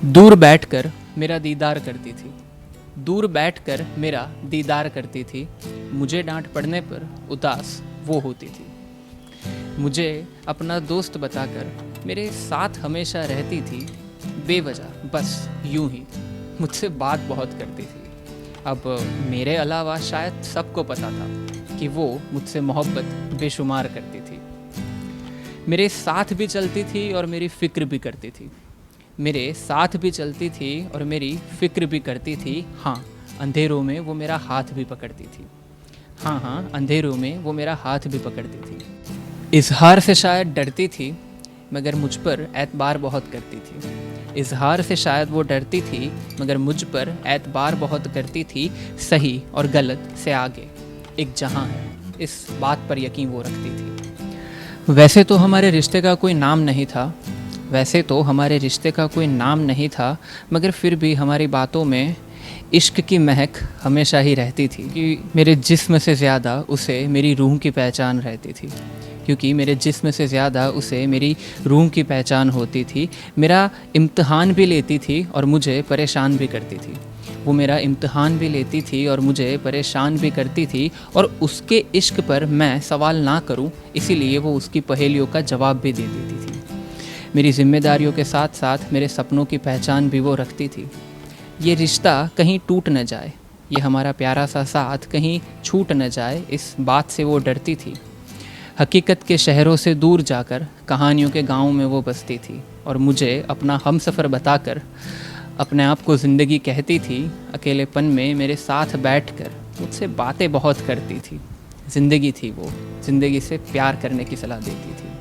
दूर बैठकर मेरा दीदार करती थी, दूर बैठकर मेरा दीदार करती थी। मुझे डांट पड़ने पर उदास वो होती थी। मुझे अपना दोस्त बताकर मेरे साथ हमेशा रहती थी। बेवजह बस यूं ही मुझसे बात बहुत करती थी। अब मेरे अलावा शायद सबको पता था कि वो मुझसे मोहब्बत बेशुमार करती थी। मेरे साथ भी चलती थी और मेरी फ़िक्र भी करती थी। मेरे साथ भी चलती थी और मेरी फ़िक्र भी करती थी। हाँ, अंधेरों में वो मेरा हाथ भी पकड़ती थी। हाँ हाँ, अंधेरों में वो मेरा हाथ भी पकड़ती थी। इजहार से शायद डरती थी, मगर मुझ पर एतबार बहुत करती थी। इजहार से शायद वो डरती थी, मगर मुझ पर एतबार बहुत करती थी। सही और गलत से आगे एक जहां है, इस बात पर यकीन वो रखती थी। वैसे तो हमारे रिश्ते का कोई नाम नहीं था, वैसे तो हमारे रिश्ते का कोई नाम नहीं था, मगर फिर भी हमारी बातों में इश्क की महक हमेशा ही रहती थी। कि मेरे जिस्म से ज़्यादा उसे मेरी रूह की पहचान रहती थी, क्योंकि मेरे जिस्म से ज़्यादा उसे मेरी रूह की पहचान होती थी। मेरा इम्तहान भी लेती थी और मुझे परेशान भी करती थी। वो मेरा इम्तहान भी लेती थी और मुझे परेशान भी करती थी। और उसके इश्क पर मैं सवाल ना करूं, इसीलिए वो उसकी पहेलियों का जवाब भी दे देती थी। मेरी जिम्मेदारियों के साथ साथ मेरे सपनों की पहचान भी वो रखती थी। ये रिश्ता कहीं टूट न जाए, ये हमारा प्यारा सा साथ कहीं छूट न जाए, इस बात से वो डरती थी। हकीकत के शहरों से दूर जाकर कहानियों के गाँव में वो बसती थी और मुझे अपना हमसफ़र बताकर अपने आप को ज़िंदगी कहती थी। अकेलेपन में मेरे साथ बैठकर मुझसे बातें बहुत करती थी। ज़िंदगी थी वो, ज़िंदगी से प्यार करने की सलाह देती थी।